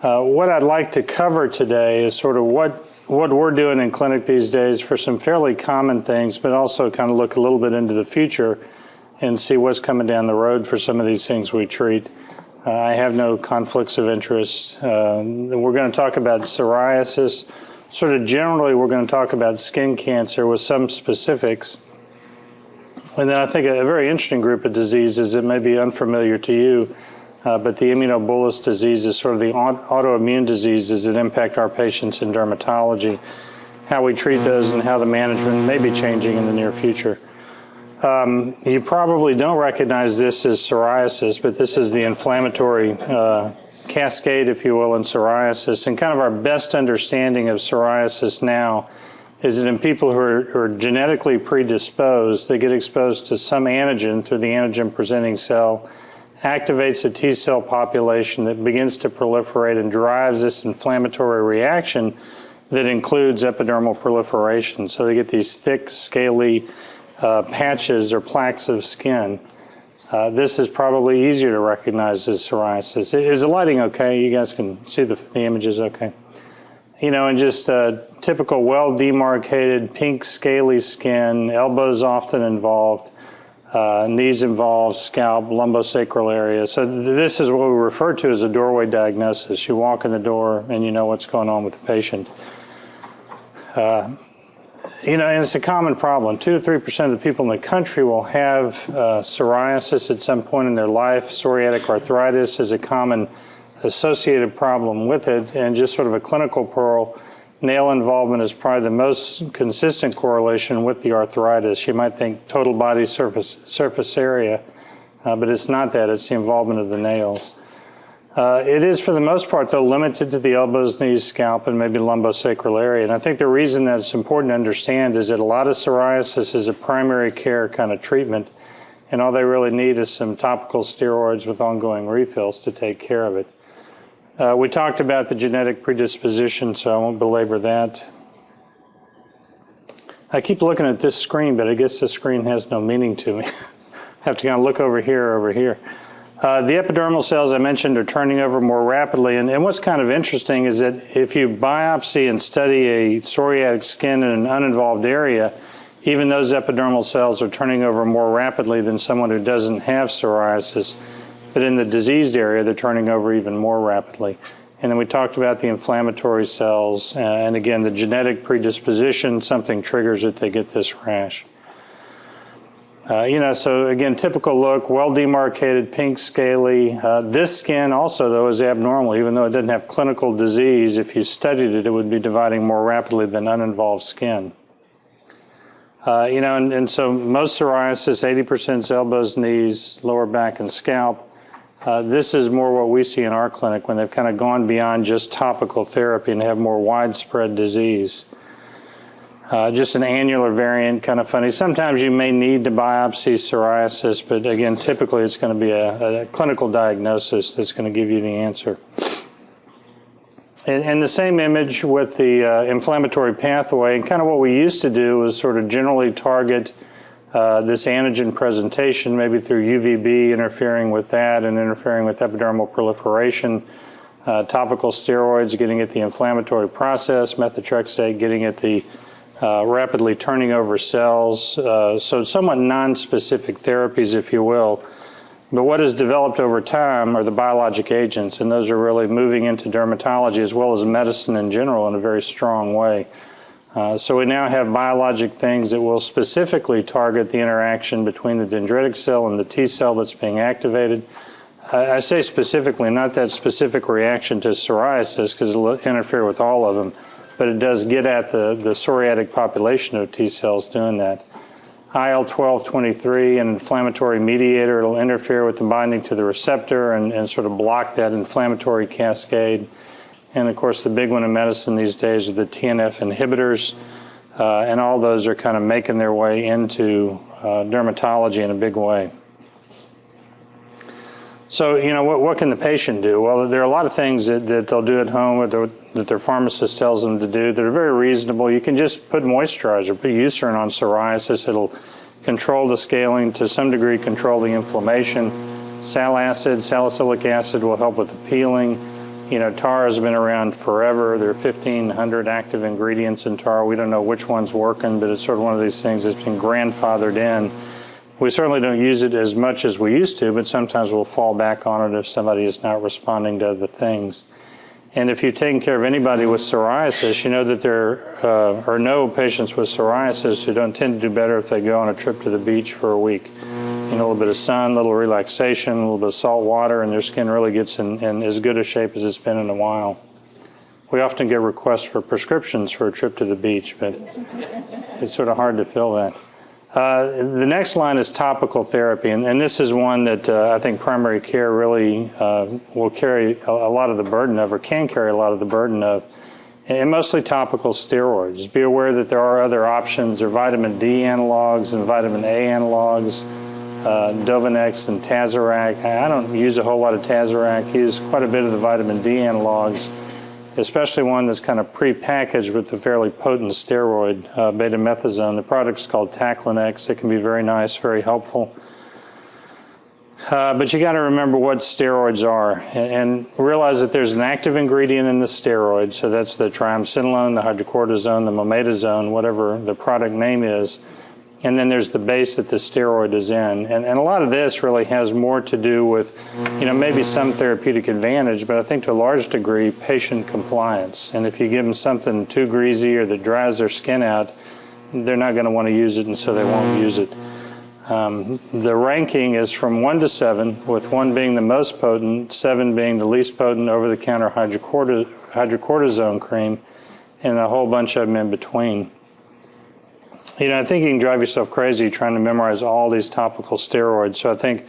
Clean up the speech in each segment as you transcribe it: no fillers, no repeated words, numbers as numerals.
What I'd like to cover today is sort of what we're doing in clinic these days for some fairly common things, but also kind of look a little bit into the future and see what's coming down the road for some of these things we treat. I have no conflicts of interest. We're going to talk about psoriasis. Sort of generally, we're going to talk about skin cancer with some specifics. And then I think a very interesting group of diseases that may be unfamiliar to you, but the Immunobullous Diseases, sort of the autoimmune diseases that impact our patients in dermatology, how we treat those and how the management may be changing in the near future. You probably don't recognize this as psoriasis, but this is the inflammatory cascade, if you will, in psoriasis. And kind of our best understanding of psoriasis now is that in people who are genetically predisposed, they get exposed to some antigen through the antigen-presenting cell, activates a T cell population that begins to proliferate and drives this inflammatory reaction that includes epidermal proliferation. So they get these thick, scaly patches or plaques of skin. This is probably easier to recognize as psoriasis. Is the lighting okay? You guys can see the images okay? You know, and just typical well-demarcated pink scaly skin, elbows often involved, knees involved, scalp, lumbosacral area. So this is what we refer to as a doorway diagnosis. You walk in the door and you know what's going on with the patient. You know, and it's a common problem. 2 to 3% of the people in the country will have psoriasis at some point in their life. Psoriatic arthritis is a common associated problem with it, and just sort of a clinical pearl, nail involvement is probably the most consistent correlation with the arthritis. You might think total body surface area, but it's not that. It's the involvement of the nails. It is, for the most part, though, limited to the elbows, knees, scalp, and maybe lumbosacral area. And I think the reason that's important to understand is that a lot of psoriasis is a primary care kind of treatment, and all they really need is some topical steroids with ongoing refills to take care of it. We talked about the genetic predisposition, so I won't belabor that. I keep looking at this screen, but I guess this screen has no meaning to me. I have to kind of look over here. The epidermal cells I mentioned are turning over more rapidly, and what's kind of interesting is that if you biopsy and study a psoriatic skin in an uninvolved area, even those epidermal cells are turning over more rapidly than someone who doesn't have psoriasis. But in the diseased area, they're turning over even more rapidly. And then we talked about the inflammatory cells, and again, the genetic predisposition, something triggers it, they get this rash. You know, so again, typical look, well-demarcated, pink, scaly. This skin also, though, is abnormal. Even though it doesn't have clinical disease, if you studied it, it would be dividing more rapidly than uninvolved skin. You know, and so most psoriasis, 80% is elbows, knees, lower back, and scalp. This is more what we see in our clinic when they've kind of gone beyond just topical therapy and have more widespread disease. Just an annular variant, kind of funny. Sometimes you may need to biopsy psoriasis, but again, typically it's going to be a clinical diagnosis that's going to give you the answer. And the same image with the inflammatory pathway, and kind of what we used to do was sort of generally target this antigen presentation, maybe through UVB interfering with that and interfering with epidermal proliferation. Topical steroids getting at the inflammatory process, methotrexate getting at the rapidly turning over cells, so somewhat non-specific therapies, if you will. But what has developed over time are the biologic agents, and those are really moving into dermatology as well as medicine in general in a very strong way. So we now have biologic things that will specifically target the interaction between the dendritic cell and the T cell that's being activated. I say specifically, not that specific reaction to psoriasis, because it'll interfere with all of them, but it does get at the psoriatic population of T cells doing that. IL-12/23, an inflammatory mediator, it'll interfere with the binding to the receptor and sort of block that inflammatory cascade. And of course, the big one in medicine these days are the TNF inhibitors, and all those are kind of making their way into dermatology in a big way. So, you know, what can the patient do? Well, there are a lot of things that they'll do at home or that their pharmacist tells them to do that are very reasonable. You can just put moisturizer, put Eucerin on psoriasis. It'll control the scaling, to some degree control the inflammation. Salicylic acid will help with the peeling. You know, tar has been around forever. There are 1,500 active ingredients in tar. We don't know which one's working, but it's sort of one of these things that's been grandfathered in. We certainly don't use it as much as we used to, but sometimes we'll fall back on it if somebody is not responding to other things. And if you're taking care of anybody with psoriasis, you know that there are no patients with psoriasis who don't tend to do better if they go on a trip to the beach for a week. You know, a little bit of sun, a little relaxation, a little bit of salt water, and their skin really gets in as good a shape as it's been in a while. We often get requests for prescriptions for a trip to the beach, but it's sort of hard to fill that. The next line is topical therapy, and this is one that I think primary care really will carry a lot of the burden of, or can carry a lot of the burden of, and mostly topical steroids. Be aware that there are other options. There are vitamin D analogs and vitamin A analogs, Dovanex and Tazorac. I don't use a whole lot of Tazorac. I use quite a bit of the vitamin D analogs, especially one that's kind of pre-packaged with the fairly potent steroid, betamethasone. The product's called Taclinex. It can be very nice, very helpful. But you got to remember what steroids are and realize that there's an active ingredient in the steroid. So that's the triamcinolone, the hydrocortisone, the mometasone, whatever the product name is. And then there's the base that the steroid is in. And a lot of this really has more to do with, you know, maybe some therapeutic advantage, but I think to a large degree, patient compliance. And if you give them something too greasy or that dries their skin out, they're not going to want to use it, and so they won't use it. The ranking is from 1 to 7, with 1 being the most potent, 7 being the least potent over-the-counter hydrocortisone cream, and a whole bunch of them in between. You know, I think you can drive yourself crazy trying to memorize all these topical steroids. So I think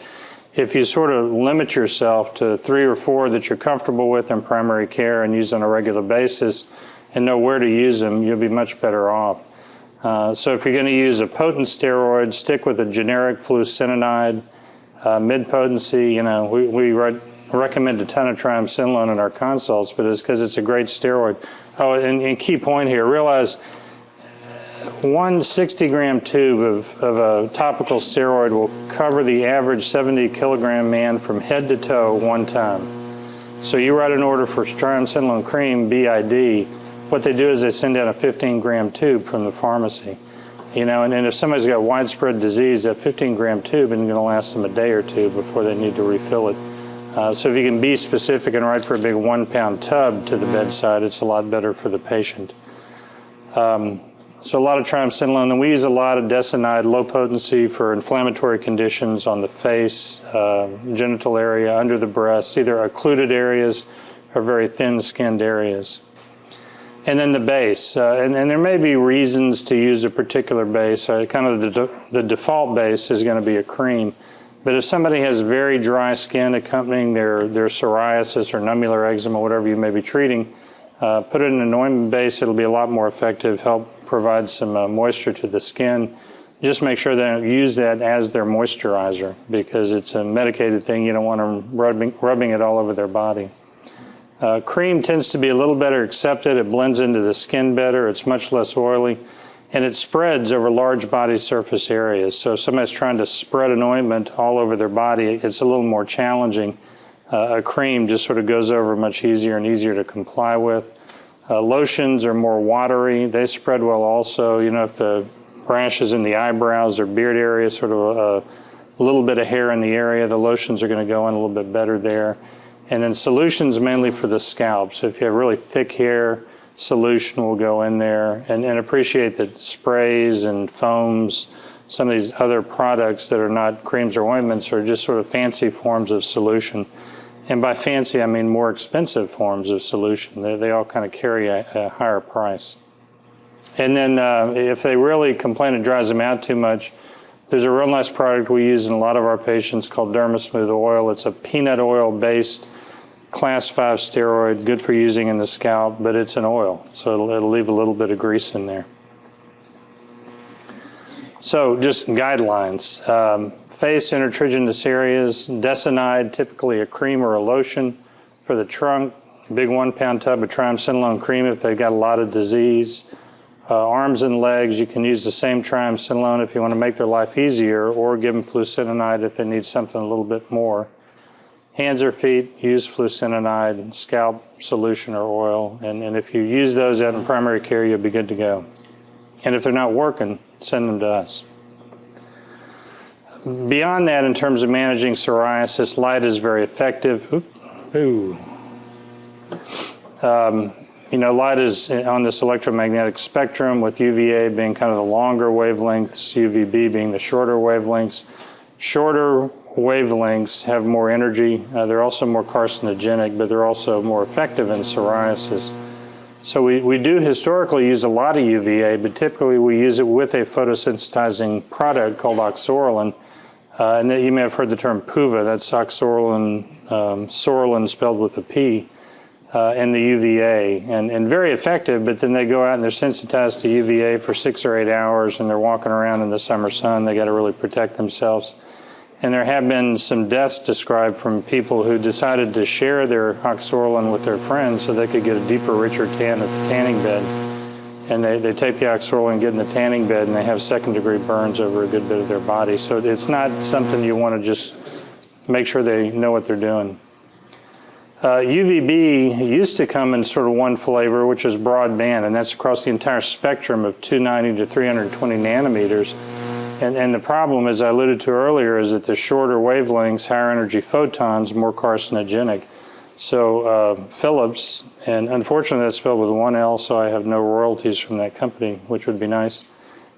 if you sort of limit yourself to 3 or 4 that you're comfortable with in primary care and use on a regular basis and know where to use them, you'll be much better off. So if you're going to use a potent steroid, stick with a generic fluocinolone, mid-potency. You know, we recommend a ton of triamcinolone in our consults, but it's because it's a great steroid. Oh, and key point here, realize one 60-gram tube of a topical steroid will cover the average 70-kilogram man from head to toe one time. So you write an order for triamcinolone cream, BID. What they do is they send out a 15-gram tube from the pharmacy. You know, and if somebody's got widespread disease, that 15-gram tube isn't going to last them a day or two before they need to refill it. So if you can be specific and write for a big 1-pound tub to the bedside, it's a lot better for the patient. So a lot of triamcinolone, and we use a lot of desinide, low potency for inflammatory conditions on the face, genital area, under the breasts, either occluded areas or very thin-skinned areas. And then the base, and there may be reasons to use a particular base. Kind of the default base is going to be a cream. But if somebody has very dry skin accompanying their psoriasis or nummular eczema, whatever you may be treating, put it in an ointment base. It'll be a lot more effective, help provide some moisture to the skin. Just make sure they don't use that as their moisturizer because it's a medicated thing. You don't want them rubbing it all over their body. Cream tends to be a little better accepted. It blends into the skin better. It's much less oily. And it spreads over large body surface areas. So if somebody's trying to spread an ointment all over their body, it's a little more challenging. A cream just sort of goes over much easier and easier to comply with. Lotions are more watery. They spread well also. You know, if the rash is in the eyebrows or beard area, sort of a little bit of hair in the area, the lotions are going to go in a little bit better there. And then solutions mainly for the scalp. So if you have really thick hair, solution will go in there. And appreciate that sprays and foams, some of these other products that are not creams or ointments are just sort of fancy forms of solution. And by fancy, I mean more expensive forms of solution. They all kind of carry a higher price. And then if they really complain it dries them out too much, there's a real nice product we use in a lot of our patients called Dermasmooth Oil. It's a peanut oil-based class 5 steroid, good for using in the scalp, but it's an oil, so it'll leave a little bit of grease in there. So just guidelines. Face, intertriginous areas, desinide, typically a cream or a lotion. For the trunk, big 1-pound tub of triamcinolone cream if they've got a lot of disease. Arms and legs, you can use the same triamcinolone if you want to make their life easier, or give them fluocinolone if they need something a little bit more. Hands or feet, use fluocinolone, scalp solution or oil, and if you use those out in primary care, you'll be good to go. And if they're not working, send them to us. Beyond that, in terms of managing psoriasis, light is very effective. Light is on this electromagnetic spectrum, with UVA being kind of the longer wavelengths, UVB being the shorter wavelengths. Shorter wavelengths have more energy. They're also more carcinogenic, but they're also more effective in psoriasis. So we do historically use a lot of UVA, but typically we use it with a photosensitizing product called oxorolin. And you may have heard the term PUVA, that's oxorolin, sorolin spelled with a P, and the UVA, and very effective, but then they go out and they're sensitized to UVA for 6 or 8 hours, and they're walking around in the summer sun. They got to really protect themselves. And there have been some deaths described from people who decided to share their oxorolin with their friends so they could get a deeper, richer tan at the tanning bed. And they take the oxorolin, get in the tanning bed, and they have second-degree burns over a good bit of their body. So it's not something you want to just make sure they know what they're doing. UVB used to come in sort of one flavor, which is broadband, and that's across the entire spectrum of 290 to 320 nanometers. And the problem, as I alluded to earlier, is that the shorter wavelengths, higher energy photons, more carcinogenic. So Philips, and unfortunately that's spelled with one L, so I have no royalties from that company, which would be nice,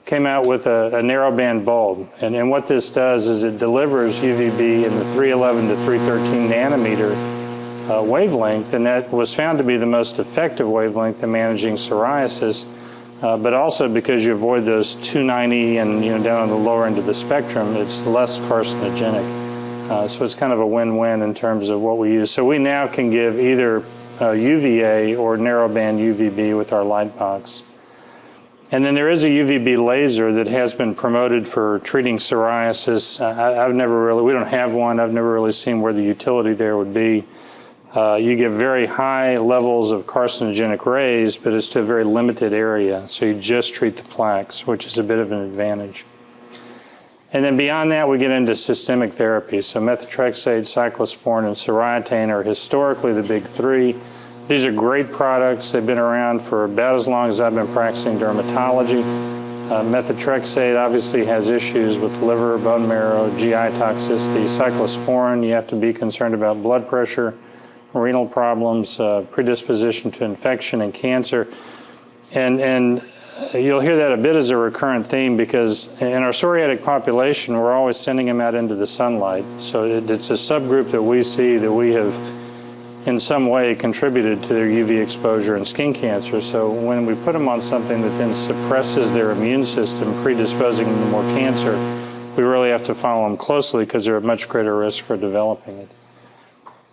came out with a narrowband bulb. And what this does is it delivers UVB in the 311 to 313 nanometer wavelength, and that was found to be the most effective wavelength in managing psoriasis. But also because you avoid those 290 and down on the lower end of the spectrum, it's less carcinogenic. So it's kind of a win-win in terms of what we use. So we now can give either UVA or narrowband UVB with our light box. And then there is a UVB laser that has been promoted for treating psoriasis. We don't have one. I've never really seen where the utility there would be. You get very high levels of carcinogenic rays, but it's to a very limited area. So you just treat the plaques, which is a bit of an advantage. And then beyond that, we get into systemic therapy. So methotrexate, cyclosporin, and Soriatane are historically the big three. These are great products. They've been around for about as long as I've been practicing dermatology. Methotrexate obviously has issues with liver, bone marrow, GI toxicity. Cyclosporin, you have to be concerned about blood pressure, renal problems, predisposition to infection and cancer. And you'll hear that a bit as a recurrent theme because in our psoriatic population, we're always sending them out into the sunlight. So it's a subgroup that we see that we have in some way contributed to their UV exposure and skin cancer. So when we put them on something that then suppresses their immune system, predisposing them to more cancer, we really have to follow them closely because they're at much greater risk for developing it.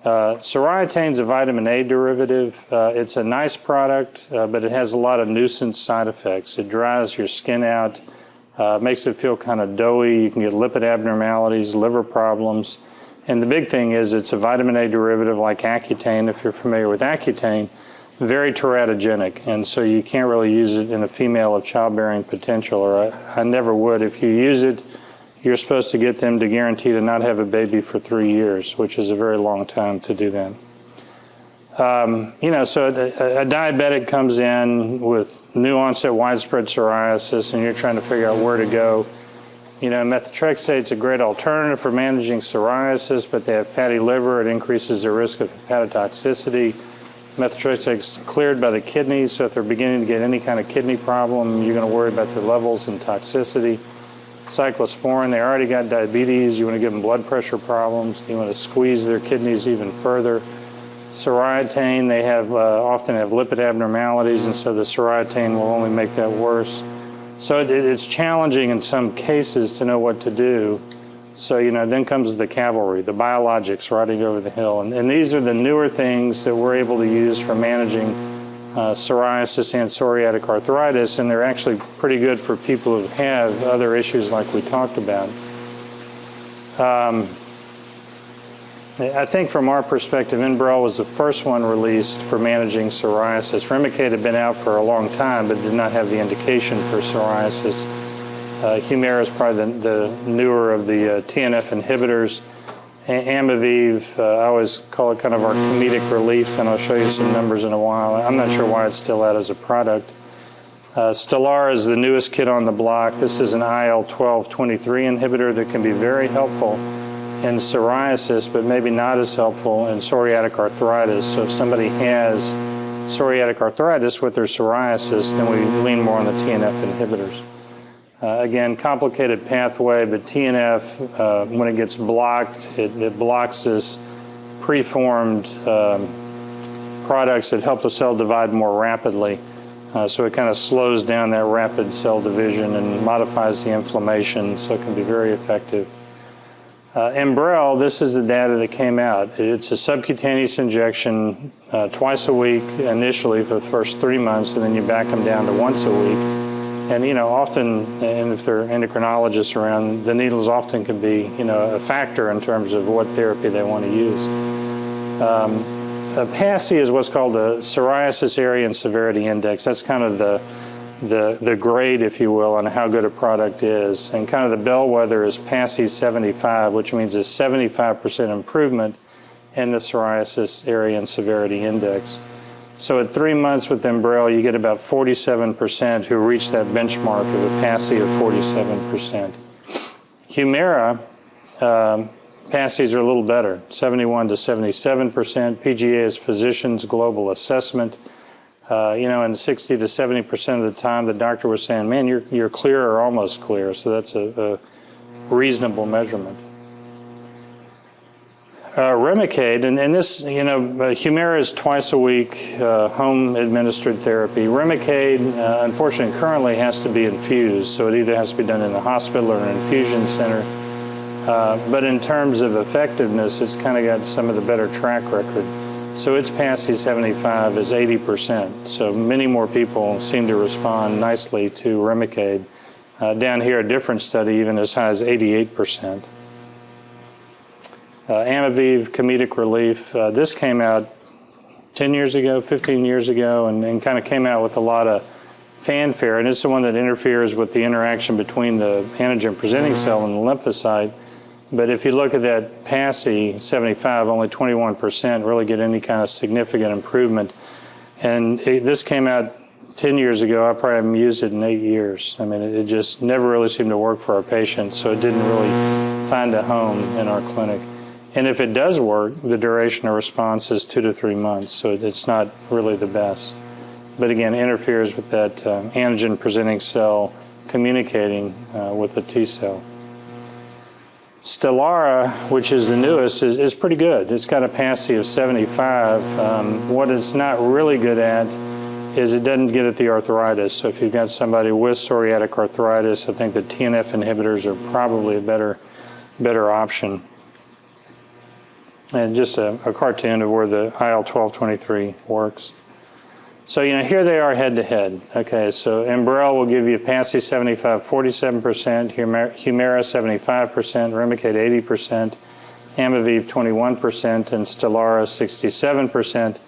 Soriatane is a vitamin A derivative. It's a nice product, but it has a lot of nuisance side effects. It dries your skin out, makes it feel kind of doughy. You can get lipid abnormalities, liver problems. And the big thing is it's a vitamin A derivative like Accutane, if you're familiar with Accutane, very teratogenic. And so you can't really use it in a female of childbearing potential, or I never would. If you use it, you're supposed to get them to guarantee to not have a baby for 3 years, which is a very long time to do that. So a diabetic comes in with new onset widespread psoriasis and you're trying to figure out where to go. Methotrexate's a great alternative for managing psoriasis, but they have fatty liver. It increases their risk of hepatotoxicity. Methotrexate's cleared by the kidneys, so if they're beginning to get any kind of kidney problem, you're going to worry about the levels and toxicity. Cyclosporin, they already got diabetes. You want to give them blood pressure problems. You want to squeeze their kidneys even further. Soriatane, they often have lipid abnormalities, and so the Soriatane will only make that worse. So it's challenging in some cases to know what to do. So, then comes the cavalry, the biologics riding over the hill. And these are the newer things that we're able to use for managing psoriasis and psoriatic arthritis, and they're actually pretty good for people who have other issues like we talked about. I think from our perspective, Enbrel was the first one released for managing psoriasis. Remicade had been out for a long time, but did not have the indication for psoriasis. Humira is probably the newer of the TNF inhibitors, Amevive, I always call it kind of our comedic relief, and I'll show you some numbers in a while. I'm not sure why it's still out as a product. Stelara is the newest kid on the block. This is an IL-12/23 inhibitor that can be very helpful in psoriasis, but maybe not as helpful in psoriatic arthritis. So if somebody has psoriatic arthritis with their psoriasis, then we lean more on the TNF inhibitors. Again, complicated pathway, but TNF, when it gets blocked, it blocks this preformed products that help the cell divide more rapidly. So it kind of slows down that rapid cell division and modifies the inflammation, so it can be very effective. Enbrel, this is the data that came out. It's a subcutaneous injection twice a week initially for the first 3 months, and then you back them down to once a week. And, you know, often, and if there are endocrinologists around, the needles often can be, you know, a factor in terms of what therapy they want to use. PASI is what's called the Psoriasis Area and Severity Index. That's kind of the grade, if you will, on how good a product is. And kind of the bellwether is PASI 75, which means a 75% improvement in the Psoriasis Area and Severity Index. So at 3 months with Enbrel, you get about 47% who reach that benchmark of a PASI of 47%. Humira, PASIs are a little better, 71 to 77%. PGA is Physician's Global Assessment. You know, and 60 to 70% of the time, the doctor was saying, man, you're clear or almost clear. So that's a reasonable measurement. Remicade, and this, you know, Humira is twice a week, home-administered therapy. Remicade, unfortunately, currently has to be infused, so it either has to be done in the hospital or an infusion center. But in terms of effectiveness, it's kind of got some of the better track record. So its PASI 75 is 80%, so many more people seem to respond nicely to Remicade. Down here, a different study, even as high as 88%. Amevive, comedic relief. This came out 10 years ago, 15 years ago, and kind of came out with a lot of fanfare. And it's the one that interferes with the interaction between the antigen-presenting cell and the lymphocyte. But if you look at that PASI 75, only 21% really get any kind of significant improvement. And this came out 10 years ago. I probably haven't used it in 8 years. I mean, it just never really seemed to work for our patients, so it didn't really find a home in our clinic. And if it does work, the duration of response is 2 to 3 months, so it's not really the best. But again, interferes with that antigen-presenting cell communicating with the T cell. Stelara, which is the newest, is pretty good. It's got a PASI of 75. What it's not really good at is it doesn't get at the arthritis. So if you've got somebody with psoriatic arthritis, I think the TNF inhibitors are probably a better option. And just a cartoon of where the IL-12/23 works. So, you know, here they are head-to-head. Okay, so Enbrel will give you PASI 75, 47%, Humira 75%, Remicade 80%, Amevive 21%, and Stelara 67%.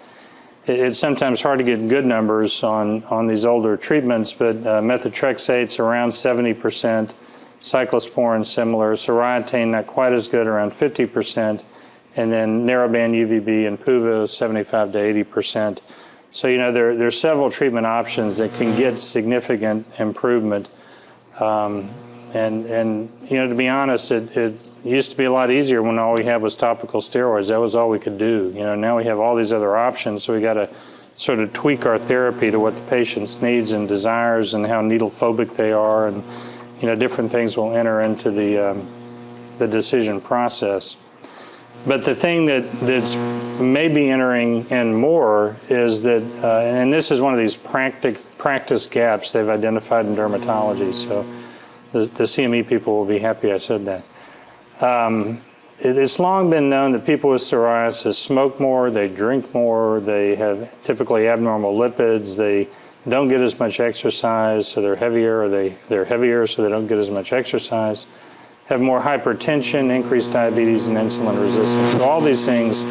It's sometimes hard to get good numbers on these older treatments, but methotrexate's around 70%, cyclosporin similar, Soriatane not quite as good, around 50%, and then narrowband UVB and Puva 75 to 80%. So, you know, there's several treatment options that can get significant improvement. And you know, to be honest, it used to be a lot easier when all we had was topical steroids. That was all we could do. You know, now we have all these other options, so we got to sort of tweak our therapy to what the patient's needs and desires and how needle phobic they are, and, you know, different things will enter into the decision process. But the thing that's maybe entering in more is that, and this is one of these practice gaps they've identified in dermatology, so the CME people will be happy I said that. It's long been known that people with psoriasis smoke more, they drink more, they have typically abnormal lipids, they don't get as much exercise, so they're heavier, or they're heavier, so they don't get as much exercise, have more hypertension, increased diabetes, and insulin resistance. So all these things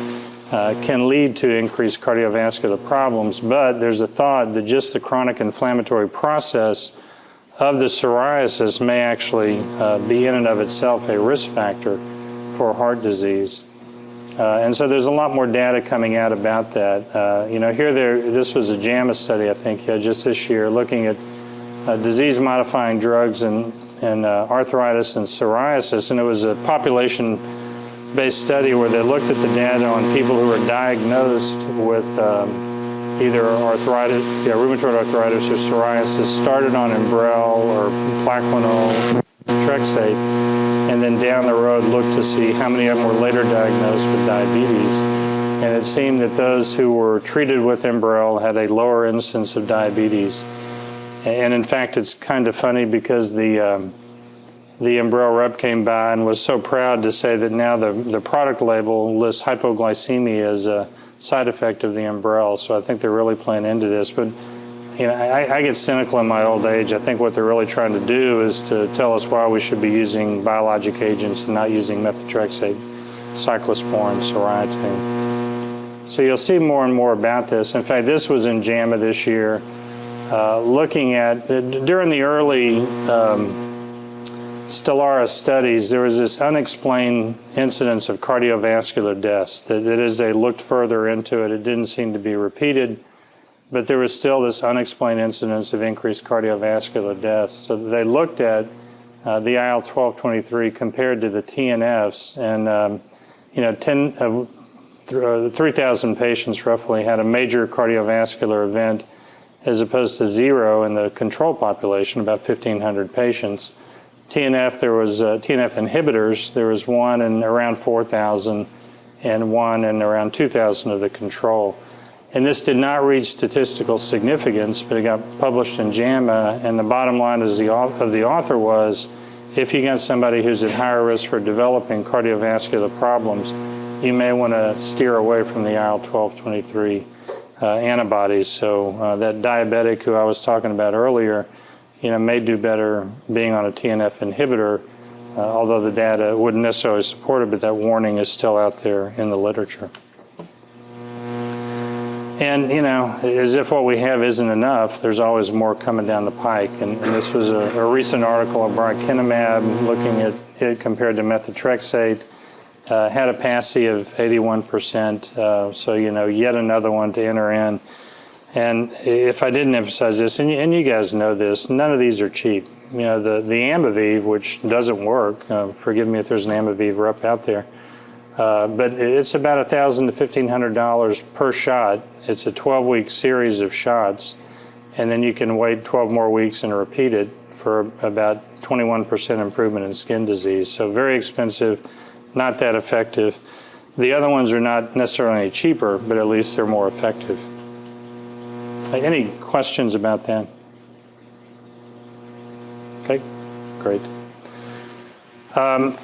can lead to increased cardiovascular problems, but there's a thought that just the chronic inflammatory process of the psoriasis may actually be in and of itself a risk factor for heart disease. And so there's a lot more data coming out about that. You know, this was a JAMA study, I think, just this year, looking at disease-modifying drugs in arthritis and psoriasis, and it was a population-based study where they looked at the data on people who were diagnosed with either arthritis, rheumatoid arthritis or psoriasis, started on Enbrel or Plaquenil, Trexate, and then down the road looked to see how many of them were later diagnosed with diabetes. And it seemed that those who were treated with Enbrel had a lower incidence of diabetes. And in fact, it's kind of funny because the Enbrel rep came by and was so proud to say that now the product label lists hypoglycemia as a side effect of the Enbrel. So I think they're really playing into this. But you know, I get cynical in my old age. I think what they're really trying to do is to tell us why we should be using biologic agents and not using methotrexate, cyclosporin, Soriatane. So you'll see more and more about this. In fact, this was in JAMA this year, looking at, during the early Stelara studies, there was this unexplained incidence of cardiovascular deaths. That as they looked further into it, it didn't seem to be repeated. But there was still this unexplained incidence of increased cardiovascular deaths. So they looked at the IL-12/23 compared to the TNFs, and you know, 3,000 patients roughly had a major cardiovascular event, as opposed to 0 in the control population, about 1,500 patients. TNF, there was TNF inhibitors. There was one in around 4,000, and one in around 2,000 of the control. And this did not reach statistical significance, but it got published in JAMA, and the bottom line of the author was, if you got somebody who's at higher risk for developing cardiovascular problems, you may want to steer away from the IL-12/23 antibodies. So that diabetic who I was talking about earlier, you know, may do better being on a TNF inhibitor, although the data wouldn't necessarily support it, but that warning is still out there in the literature. And, you know, as if what we have isn't enough, there's always more coming down the pike. And this was a recent article of Rituximab looking at it compared to methotrexate, had a PASI of 81%, so, you know, yet another one to enter in. And if I didn't emphasize this, and you guys know this, none of these are cheap. You know, the Amevive, which doesn't work, forgive me if there's an Amevive rep out there, but it's about $1,000 to $1,500 per shot. It's a 12-week series of shots, and then you can wait 12 more weeks and repeat it for about 21% improvement in skin disease. So very expensive, not that effective. The other ones are not necessarily any cheaper, but at least they're more effective. Any questions about that? Okay, great. I'm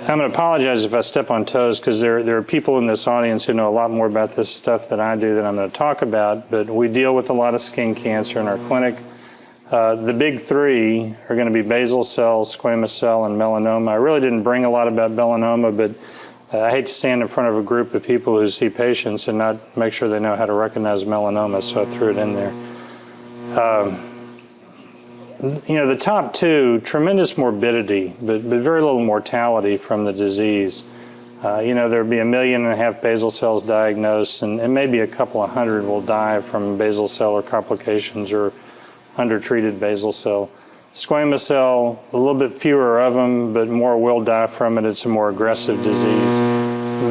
going to apologize if I step on toes, because there are people in this audience who know a lot more about this stuff than I do that I'm going to talk about, but we deal with a lot of skin cancer in our clinic. The big three are going to be basal cell, squamous cell, and melanoma. I really didn't bring a lot about melanoma, but I hate to stand in front of a group of people who see patients and not make sure they know how to recognize melanoma, so I threw it in there. You know, the top two, tremendous morbidity, but very little mortality from the disease. You know, there'd be 1.5 million basal cells diagnosed, and maybe a couple of hundred will die from basal cell or complications or undertreated basal cell. Squamous cell, a little bit fewer of them, but more will die from it. It's a more aggressive disease.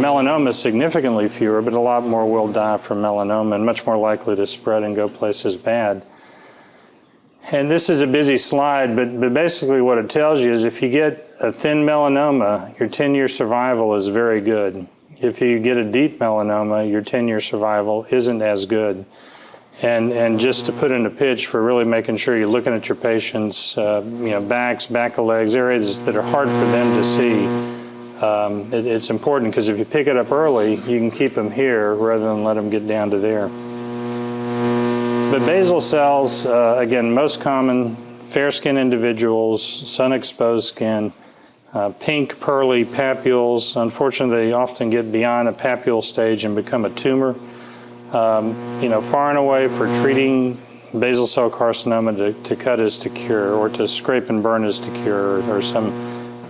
Melanoma, significantly fewer, but a lot more will die from melanoma and much more likely to spread and go places bad. And this is a busy slide, but basically what it tells you is if you get a thin melanoma, your 10-year survival is very good. If you get a deep melanoma, your 10-year survival isn't as good. And just to put in a pitch for really making sure you're looking at your patients, you know, backs, back of legs, areas that are hard for them to see, it's important, because if you pick it up early, you can keep them here rather than let them get down to there. But basal cells, again, most common, fair-skinned individuals, sun-exposed skin, pink, pearly papules. Unfortunately, they often get beyond a papule stage and become a tumor. You know, far and away for treating basal cell carcinoma, to cut is to cure, or to scrape and burn is to cure, or some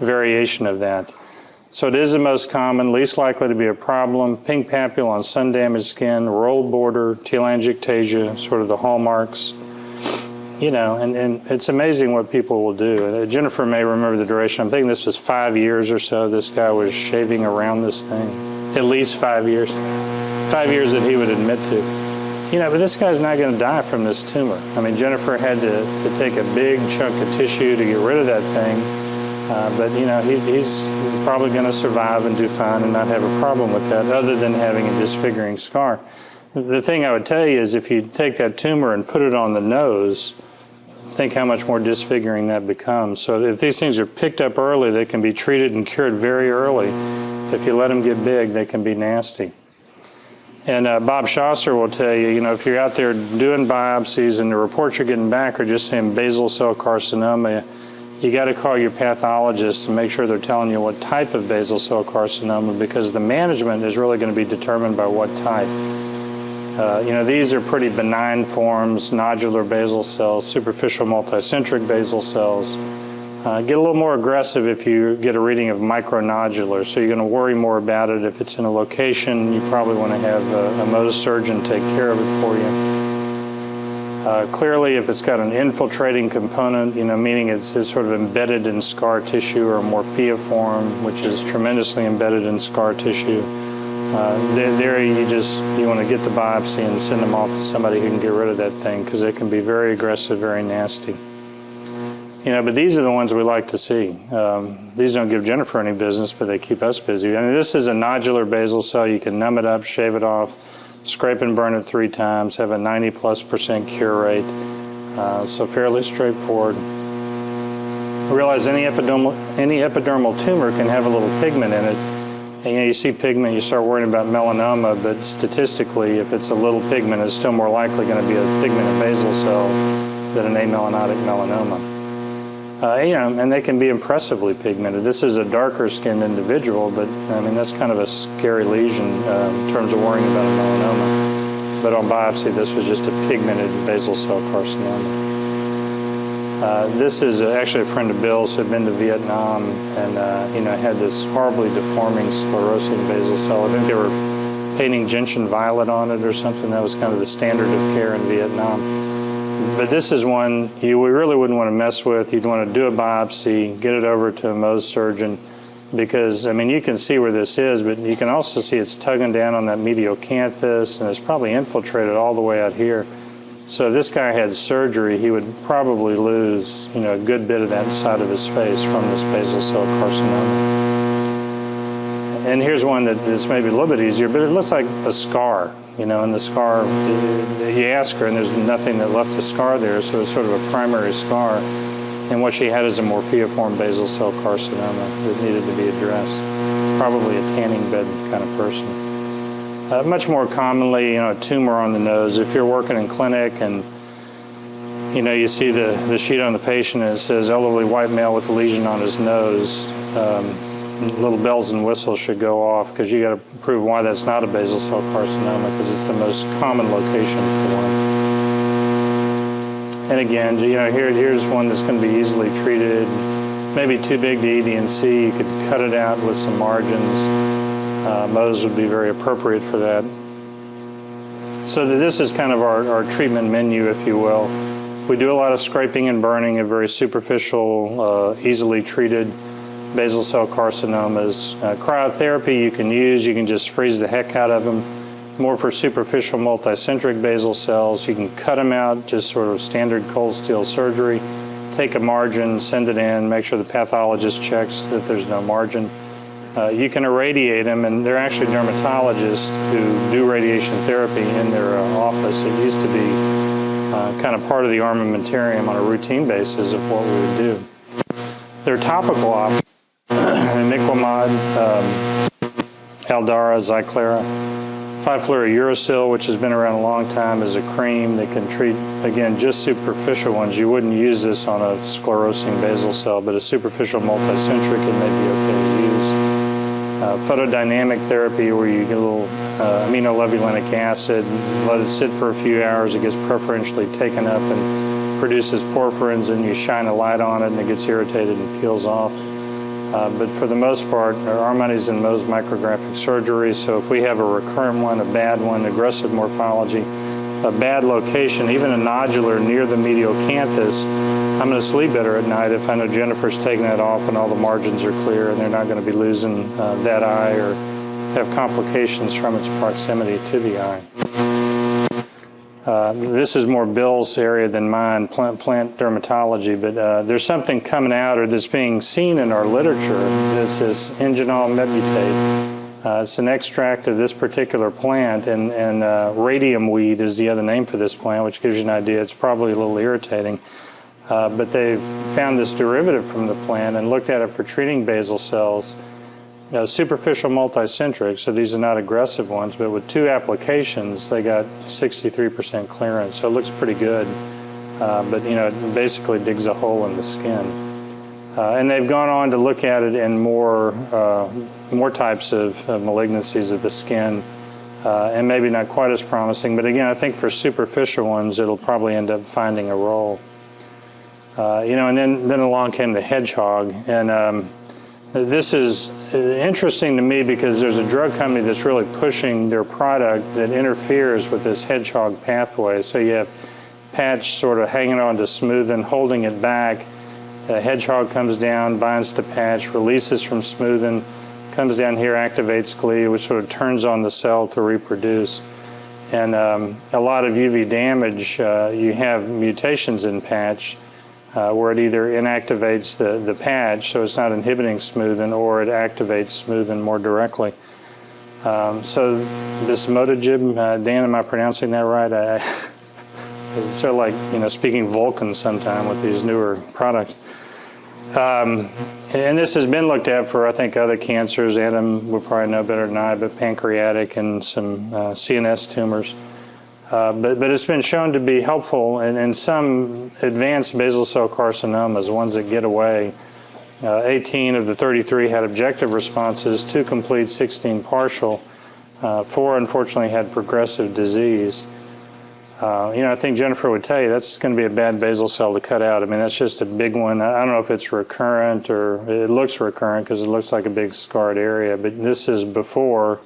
variation of that. So it is the most common, least likely to be a problem. Pink papule on sun-damaged skin, rolled border, telangiectasia, sort of the hallmarks. You know, and it's amazing what people will do. Jennifer may remember the duration. I'm thinking this was 5 years or so. This guy was shaving around this thing. At least 5 years. 5 years that he would admit to. You know, but this guy's not going to die from this tumor. I mean, Jennifer had to take a big chunk of tissue to get rid of that thing. But, you know, he's probably going to survive and do fine and not have a problem with that, other than having a disfiguring scar. The thing I would tell you is if you take that tumor and put it on the nose, think how much more disfiguring that becomes. So if these things are picked up early, they can be treated and cured very early. If you let them get big, they can be nasty. And Bob Schasser will tell you, you know, if you're out there doing biopsies and the reports you're getting back are just saying basal cell carcinoma, you got to call your pathologist and make sure they're telling you what type of basal cell carcinoma, because the management is really going to be determined by what type. You know, these are pretty benign forms, nodular basal cells, superficial multicentric basal cells. Get a little more aggressive if you get a reading of micronodular, so you're going to worry more about it. If it's in a location, you probably want to have a Mohs surgeon take care of it for you. Clearly, if it's got an infiltrating component, you know, meaning it's sort of embedded in scar tissue, or morpheoform, which is tremendously embedded in scar tissue, there you want to get the biopsy and send them off to somebody who can get rid of that thing, because it can be very aggressive, very nasty. You know, but these are the ones we like to see. These don't give Jennifer any business, but they keep us busy. I mean, this is a nodular basal cell. You can numb it up, shave it off, scrape and burn it 3 times, have a 90+% cure rate. So fairly straightforward. Realize any epidermal tumor can have a little pigment in it. And, you know, you see pigment, you start worrying about melanoma, but statistically, if it's a little pigment, it's still more likely going to be a pigmented basal cell than an amelanotic melanoma. You know, and they can be impressively pigmented. This is a darker skinned individual, but I mean, that's kind of a scary lesion in terms of worrying about a melanoma. But on biopsy, this was just a pigmented basal cell carcinoma. This is actually a friend of Bill's who had been to Vietnam and, you know, had this horribly deforming sclerosing basal cell. I think they were painting gentian violet on it or something. That was kind of the standard of care in Vietnam. But this is one you really wouldn't want to mess with. You'd want to do a biopsy, get it over to a Mohs surgeon, because, I mean, you can see where this is, but you can also see it's tugging down on that medial canthus, and it's probably infiltrated all the way out here. So if this guy had surgery, he would probably lose, you know, a good bit of that side of his face from this basal cell carcinoma. And here's one that is maybe a little bit easier, but it looks like a scar, you know, and the scar, you ask her and there's nothing that left a scar there, so it's sort of a primary scar. And what she had is a morpheoform basal cell carcinoma that needed to be addressed. Probably a tanning bed kind of person. Much more commonly, you know, a tumor on the nose. If you're working in clinic and, you know, you see the sheet on the patient and it says elderly white male with a lesion on his nose, little bells and whistles should go off, because you got to prove why that's not a basal cell carcinoma, because it's the most common location for one. And again, you know, here's one that's going to be easily treated, maybe too big to ED&C. You could cut it out with some margins. Mohs would be very appropriate for that. So this is kind of our treatment menu, if you will. We do a lot of scraping and burning of very superficial, easily treated basal cell carcinomas. Cryotherapy you can use. You can just freeze the heck out of them. More for superficial multicentric basal cells. You can cut them out, just sort of standard cold steel surgery. Take a margin, send it in, make sure the pathologist checks that there's no margin. You can irradiate them, and they're actually dermatologists who do radiation therapy in their office. It used to be kind of part of the armamentarium on a routine basis of what we would do. There are topical options, imiquimod, Aldara, Zyclara, 5-fluorouracil, which has been around a long time, is a cream that can treat, again, just superficial ones. You wouldn't use this on a sclerosing basal cell, but a superficial multicentric it may be okay to use. Photodynamic therapy, where you get a little aminolevulinic acid, let it sit for a few hours, it gets preferentially taken up and produces porphyrins, and you shine a light on it and it gets irritated and peels off. But for the most part, our money's in Mohs micrographic surgery, so if we have a recurrent one, a bad one, aggressive morphology, a bad location, even a nodular near the medial canthus, I'm going to sleep better at night if I know Jennifer's taking that off and all the margins are clear and they're not going to be losing that eye or have complications from its proximity to the eye. This is more Bill's area than mine, plant dermatology, but there's something coming out or that's being seen in our literature. This is Ingenol Mebutate. It's an extract of this particular plant, and radium weed is the other name for this plant, which gives you an idea. It's probably a little irritating. But they've found this derivative from the plant and looked at it for treating basal cells. Superficial multicentric, so these are not aggressive ones, but with 2 applications, they got 63% clearance, so it looks pretty good. But you know, it basically digs a hole in the skin. And they've gone on to look at it in more types of malignancies of the skin, and maybe not quite as promising, but again, I think for superficial ones, it'll probably end up finding a role. You know, and then along came the hedgehog, and this is interesting to me because there's a drug company that's really pushing their product that interferes with this hedgehog pathway. So you have patch sort of hanging on to smoothen, holding it back. The hedgehog comes down, binds to patch, releases from smoothen, comes down here, activates glia, which sort of turns on the cell to reproduce. And a lot of UV damage, you have mutations in patch, where it either inactivates the patch, so it's not inhibiting smoothen, or it activates smoothen more directly. So Vismodegib, Dan, am I pronouncing that right? It's sort of like, you know, speaking Vulcan sometime with these newer products. And this has been looked at for, I think, other cancers. Adam would probably know better than I, but pancreatic and some CNS tumors. But it's been shown to be helpful in some advanced basal cell carcinomas, ones that get away. 18 of the 33 had objective responses, 2 complete, 16 partial. 4 unfortunately had progressive disease. You know, I think Jennifer would tell you that's going to be a bad basal cell to cut out. I mean, that's just a big one. I don't know if it's recurrent or it looks recurrent because it looks like a big scarred area, but this is before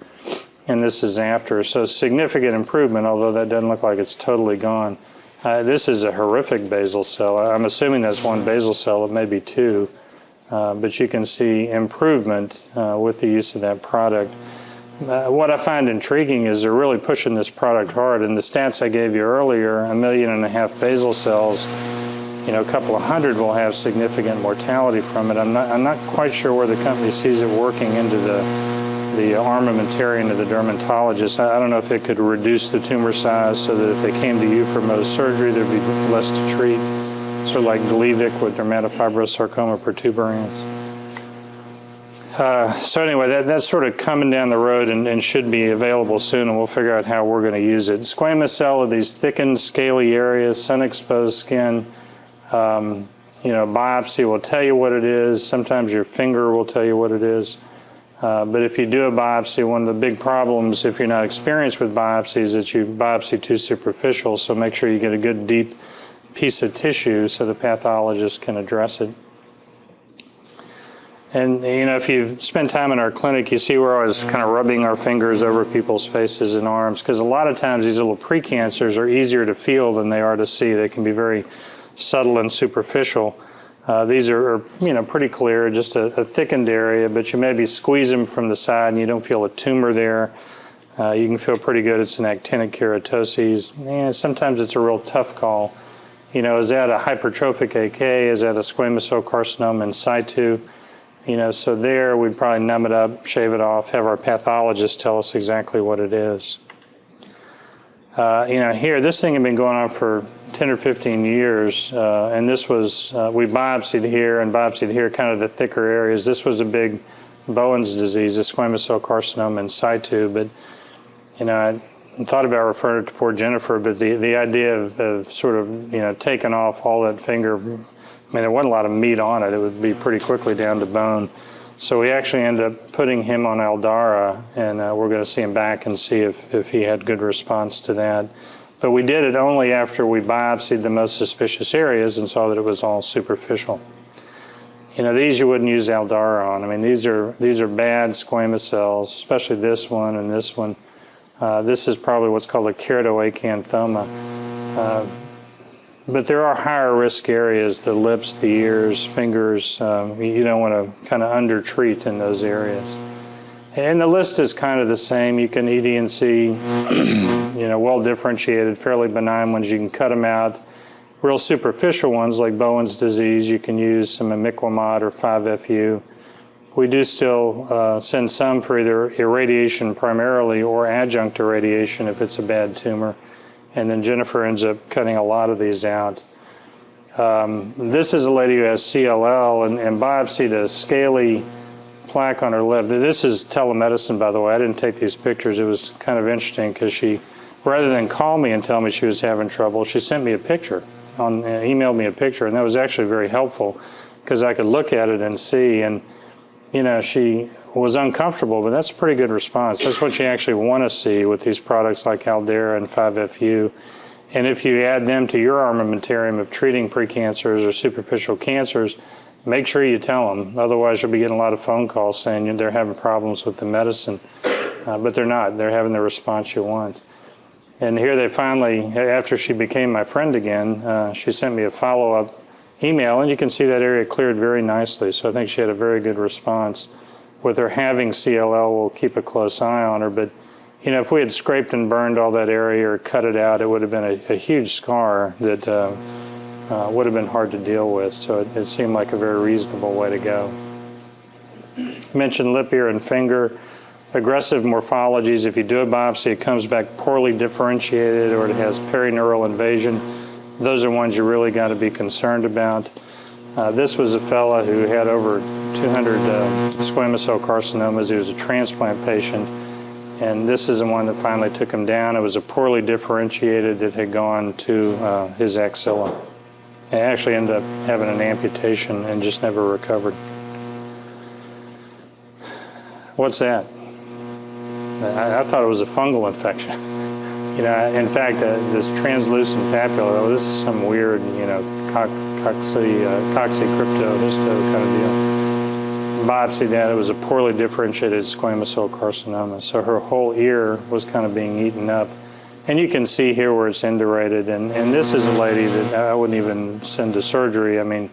and this is after. So significant improvement, although that doesn't look like it's totally gone. This is a horrific basal cell. I'm assuming that's 1 basal cell, it may be 2, but you can see improvement with the use of that product. What I find intriguing is they're really pushing this product hard, and the stats I gave you earlier, 1.5 million basal cells, you know, a couple of hundred will have significant mortality from it. I'm not quite sure where the company sees it working into the armamentarium of the dermatologist. I don't know if it could reduce the tumor size so that if they came to you for Mohs surgery, there'd be less to treat, sort of like Gleevec with dermatofibrosarcoma protuberans. So anyway, that's sort of coming down the road and should be available soon, and we'll figure out how we're going to use it. Squamous cell are these thickened, scaly areas, sun-exposed skin. You know, biopsy will tell you what it is. Sometimes your finger will tell you what it is. But if you do a biopsy, one of the big problems, if you're not experienced with biopsy, is that you biopsy too superficial, so make sure you get a good deep piece of tissue so the pathologist can address it. And, you know, if you've spent time in our clinic, you see we're always kind of rubbing our fingers over people's faces and arms, because a lot of times these little precancers are easier to feel than they are to see. They can be very subtle and superficial. These are, you know, pretty clear, just a thickened area, but you maybe squeeze them from the side and you don't feel a tumor there. You can feel pretty good it's an actinic keratoses. Yeah, sometimes it's a real tough call. You know, is that a hypertrophic AK? Is that a squamous cell carcinoma in situ? You know, so there we'd probably numb it up, shave it off, have our pathologist tell us exactly what it is. You know, here, this thing had been going on for 10 or 15 years, and this was, we biopsied here and biopsied here, kind of the thicker areas. This was a big Bowen's disease, a squamous cell carcinoma in situ, but, you know, I thought about referring it to poor Jennifer, but the idea of sort of, you know, taking off all that finger, I mean, there wasn't a lot of meat on it. It would be pretty quickly down to bone. So we actually ended up putting him on Aldara, and we're going to see him back and see if he had good response to that. But we did it only after we biopsied the most suspicious areas and saw that it was all superficial. You You know, these you wouldn't use Aldara on. I mean, these are bad squamous cells, especially this one and this one. This is probably what's called a keratoacanthoma. But there are higher risk areas, the lips, the ears, fingers. You don't want to kind of undertreat in those areas. And the list is kind of the same. You can ED&C, you know, well differentiated, fairly benign ones. You can cut them out. Real superficial ones like Bowen's disease, you can use some imiquimod or 5-FU. We do still send some for either irradiation primarily or adjunct irradiation if it's a bad tumor. And then Jennifer ends up cutting a lot of these out. This is a lady who has CLL and biopsied a scaly plaque on her lip. This is telemedicine, by the way. I didn't take these pictures. It was kind of interesting because she, rather than call me and tell me she was having trouble, she sent me a picture, emailed me a picture, and that was actually very helpful because I could look at it and see. And you know, she was uncomfortable, but that's a pretty good response. That's what you actually want to see with these products like Aldara and 5-FU. And if you add them to your armamentarium of treating precancers or superficial cancers, make sure you tell them. Otherwise, you'll be getting a lot of phone calls saying they're having problems with the medicine. But they're not. They're having the response you want. And here they finally, after she became my friend again, she sent me a follow-up email, and you can see that area cleared very nicely. So I think she had a very good response. With her having CLL, we'll keep a close eye on her. But you know, if we had scraped and burned all that area or cut it out, it would have been a huge scar that would have been hard to deal with. So it seemed like a very reasonable way to go. I mentioned lip, ear, and finger. Aggressive morphologies, if you do a biopsy, it comes back poorly differentiated or it has perineural invasion. Those are ones you really got to be concerned about. This was a fella who had over 200 squamous cell carcinomas. He was a transplant patient, and this is the one that finally took him down. It was a poorly differentiated that had gone to his axilla. He actually ended up having an amputation and just never recovered. What's that? I thought it was a fungal infection. You know, in fact, this translucent papilla, this is some weird, you know, coccycryptohisto kind of deal. Biopsy that, it was a poorly differentiated squamous cell carcinoma. So her whole ear was kind of being eaten up. And you can see here where it's indurated. And this is a lady that I wouldn't even send to surgery. I mean,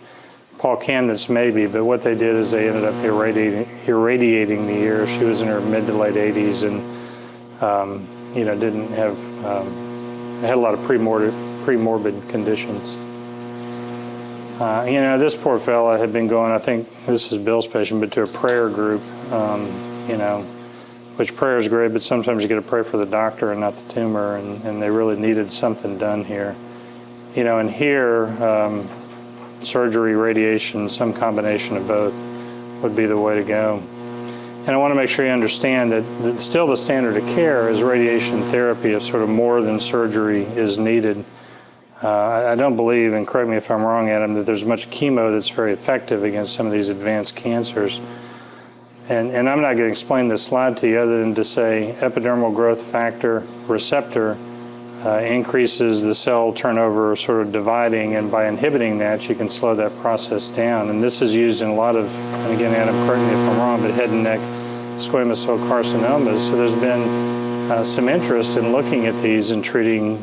Paul Camden's maybe, but what they did is they ended up irradiating the ear. She was in her mid to late 80s and, you know, didn't have, had a lot of premorbid conditions. You know, this poor fella had been going, I think this is Bill's patient, but to a prayer group, you know, which prayer is great, but sometimes you got to pray for the doctor and not the tumor, and they really needed something done here. You know, and here, surgery, radiation, some combination of both would be the way to go. And I want to make sure you understand that still the standard of care is radiation therapy if sort of more than surgery is needed. I don't believe, and correct me if I'm wrong, Adam, that there's much chemo that's very effective against some of these advanced cancers. And I'm not going to explain this slide to you other than to say epidermal growth factor receptor increases the cell turnover sort of dividing, and by inhibiting that you can slow that process down. And this is used in a lot of, and again Adam, correct me if I'm wrong, but head and neck squamous cell carcinomas. So there's been some interest in looking at these and treating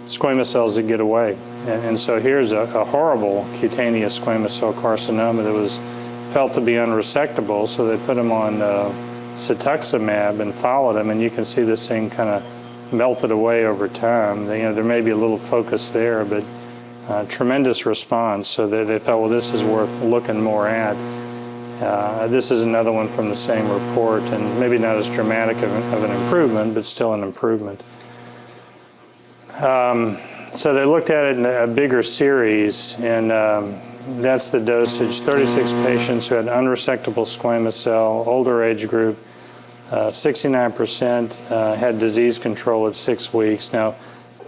squamous cells that get away. And so here's a horrible cutaneous squamous cell carcinoma that was felt to be unresectable, so they put him on cetuximab and followed him, and you can see this thing kind of melted away over time. You know, there may be a little focus there, but tremendous response, so they thought, well, this is worth looking more at. This is another one from the same report, and maybe not as dramatic of an improvement, but still an improvement. So they looked at it in a bigger series, and that's the dosage. 36 patients who had unresectable squamous cell, older age group. 69% had disease control at 6 weeks. Now,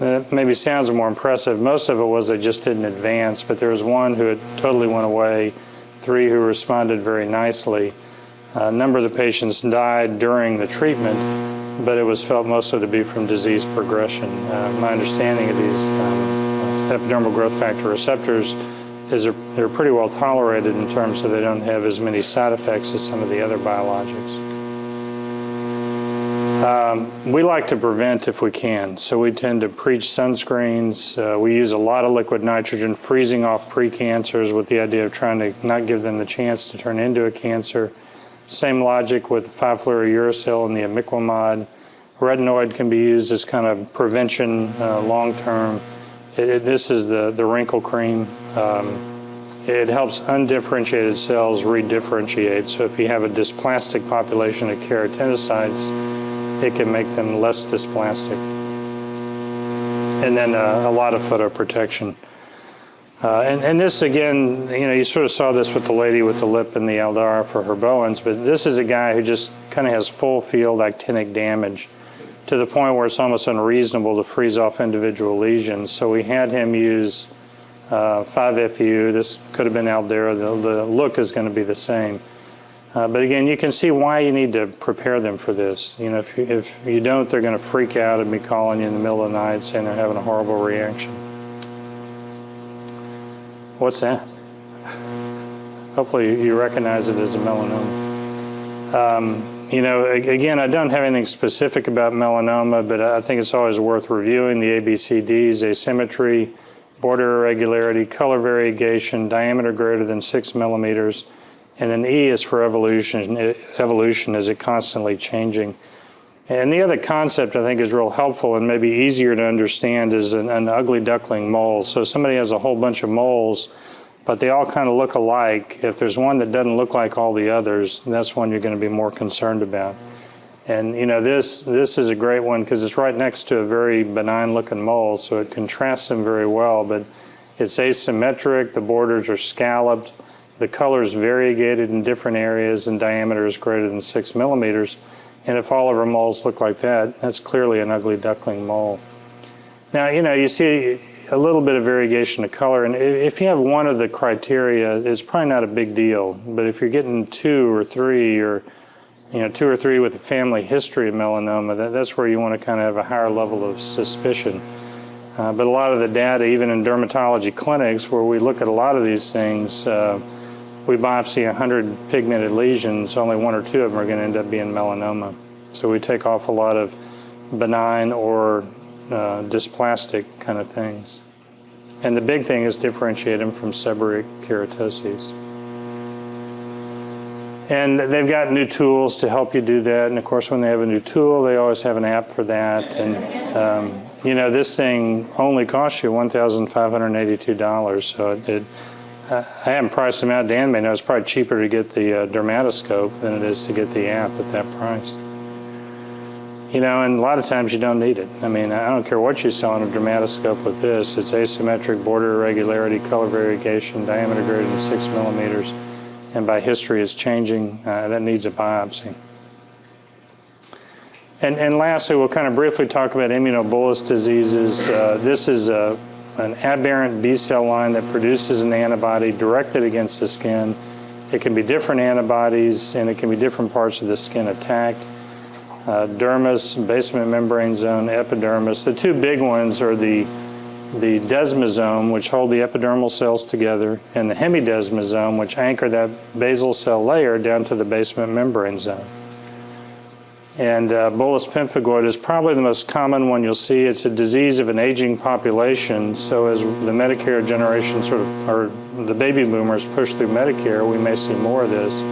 that maybe sounds more impressive. Most of it was they just didn't advance, but there was one who had totally went away, 3 who responded very nicely. A number of the patients died during the treatment, but it was felt mostly to be from disease progression. My understanding of these epidermal growth factor receptors they're pretty well tolerated in terms of they don't have as many side effects as some of the other biologics. We like to prevent if we can, so we tend to preach sunscreens. We use a lot of liquid nitrogen, freezing off precancers with the idea of trying to not give them the chance to turn into a cancer. Same logic with 5-fluorouracil and the imiquimod. Retinoid can be used as kind of prevention long-term. This is the wrinkle cream. It helps undifferentiated cells redifferentiate. So if you have a dysplastic population of keratinocytes, it can make them less dysplastic. And then a lot of photoprotection. And this, again, you sort of saw this with the lady with the lip and the Aldara for her Bowen's, but this is a guy who just kind of has full field actinic damage to the point where it's almost unreasonable to freeze off individual lesions. So we had him use 5-FU. This could have been Aldara. The look is going to be the same. But again, you can see why you need to prepare them for this. If you don't, they're going to freak out and be calling you in the middle of the night saying they're having a horrible reaction. What's that? Hopefully you recognize it as a melanoma. Again, I don't have anything specific about melanoma, but I think it's always worth reviewing the ABCDs: asymmetry, border irregularity, color variegation, diameter greater than 6 millimeters. And then E is for evolution. Evolution, is it constantly changing? And the other concept I think is real helpful and maybe easier to understand is an ugly duckling mole. So somebody has a whole bunch of moles, but they all kind of look alike. If there's one that doesn't look like all the others, that's one you're going to be more concerned about. And this is a great one because it's right next to a very benign looking mole, so it contrasts them very well, but it's asymmetric, the borders are scalloped, the color is variegated in different areas, and diameter is greater than 6 millimeters. And if all of our moles look like that, that's clearly an ugly duckling mole. Now, you see a little bit of variegation of color, and if you have one of the criteria, it's probably not a big deal. But if you're getting 2 or 3, or 2 or 3 with a family history of melanoma, that's where you want to kind of have a higher level of suspicion. But a lot of the data, even in dermatology clinics, where we look at a lot of these things, we biopsy 100 pigmented lesions, only 1 or 2 of them are going to end up being melanoma. So we take off a lot of benign or dysplastic kind of things. And the big thing is differentiate them from seborrheic keratoses. And they've got new tools to help you do that. And of course, when they have a new tool, they always have an app for that. And this thing only costs you $1,582. So I haven't priced them out. Dan may know it's probably cheaper to get the dermatoscope than it is to get the app at that price. And a lot of times you don't need it. I mean, I don't care what you saw on a dermatoscope with this. It's asymmetric, border irregularity, color variegation, diameter greater than 6 millimeters, and by history it's changing. That needs a biopsy. And lastly, we'll kind of briefly talk about Immunobullous diseases. This is an aberrant B-cell line that produces an antibody directed against the skin. It can be different antibodies, and it can be different parts of the skin attacked. Dermis, basement membrane zone, epidermis. The 2 big ones are the desmosome, which hold the epidermal cells together, and the hemidesmosome, which anchor that basal cell layer down to the basement membrane zone. And Bullous Pemphigoid is probably the most common one you'll see. It's a disease of an aging population, so as the Medicare generation or the baby boomers push through Medicare, we may see more of this.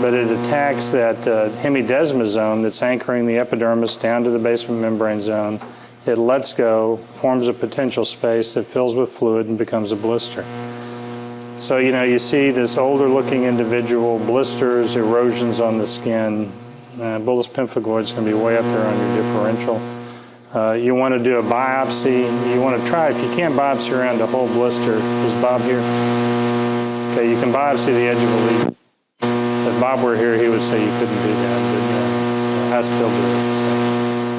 But it attacks that hemidesmosome that's anchoring the epidermis down to the basement membrane zone. It lets go, forms a potential space that fills with fluid and becomes a blister. So, you see this older looking individual, blisters, erosions on the skin. Bullous Pemphigoid is going to be way up there on your differential. You want to do a biopsy. You want to try, if you can't biopsy around the whole blister, is Bob here? Okay, you can biopsy the edge of a lesion. If Bob were here, he would say you couldn't do that, but I still do it. So.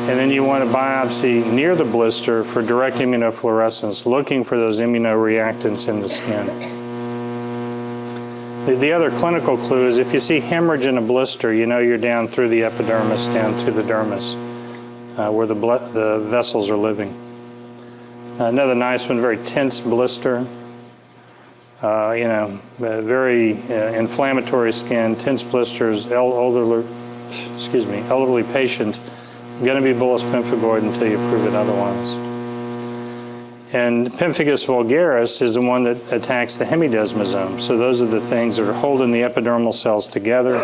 And then you want to biopsy near the blister for direct immunofluorescence, looking for those immunoreactants in the skin. The other clinical clue is if you see hemorrhage in a blister, you know you're down through the epidermis, down to the dermis, where the vessels are living. Another nice one, very tense blister. very inflammatory skin, tense blisters, elderly patient, going to be bullous pemphigoid until you prove it otherwise. And Pemphigus vulgaris is the one that attacks the hemidesmosome. So those are the things that are holding the epidermal cells together.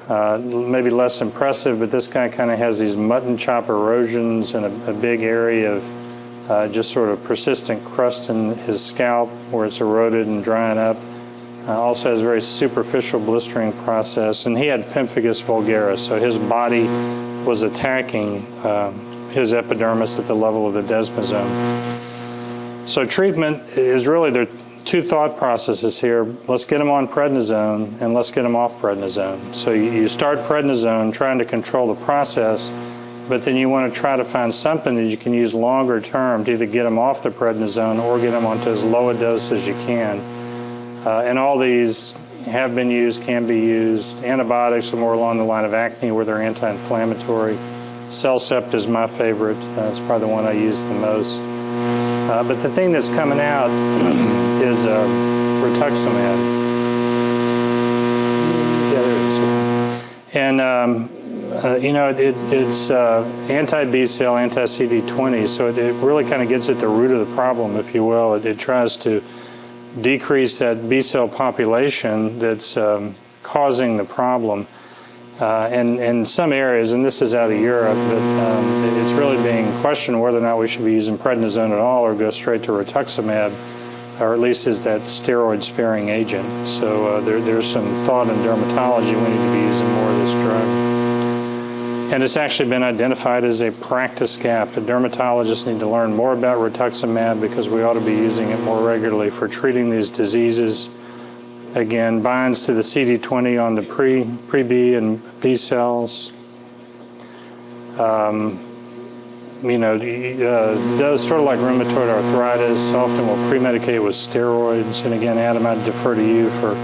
Maybe less impressive, but this guy kind of has these mutton chop erosions and a big area of just sort of persistent crust in his scalp where it's eroded and drying up. Also has a very superficial blistering process, and he had Pemphigus vulgaris, so his body was attacking his epidermis at the level of the desmosome. So treatment is really, there are two thought processes here. Let's get them on prednisone and let's get them off prednisone. So you start prednisone trying to control the process, but then you want to try to find something that you can use longer term to either get them off the prednisone or get them onto as low a dose as you can. And all these have been used, can be used. Antibiotics are more along the line of acne where they're anti-inflammatory. Cellcept is my favorite. It's probably the one I use the most. But the thing that's coming out is Rituximab. Yeah, there it is. And it's anti-B-cell, anti-CD20, so it really kind of gets at the root of the problem, if you will. It tries to decrease that B-cell population that's causing the problem. And in some areas, and this is out of Europe, but it's really being questioned whether or not we should be using prednisone at all or go straight to Rituximab, or at least is that steroid-sparing agent. So there's some thought in dermatology we need to be using more of this drug. And it's actually been identified as a practice gap. The dermatologists need to learn more about Rituximab because we ought to be using it more regularly for treating these diseases. Again, binds to the CD20 on the pre-B and B cells. Does sort of like rheumatoid arthritis, often will pre-medicate with steroids. And again, Adam, I'd defer to you for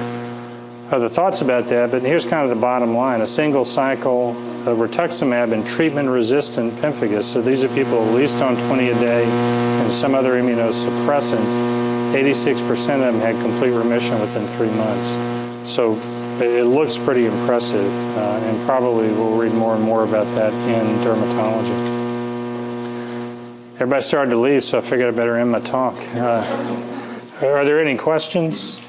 other thoughts about that, but here's kind of the bottom line. A single cycle of Rituximab in treatment-resistant pemphigus, so these are people at least on 20 a day and some other immunosuppressant, 86% of them had complete remission within 3 months. So it looks pretty impressive, and probably we'll read more and more about that in dermatology. Everybody started to leave, so I figured I better end my talk. Are there any questions?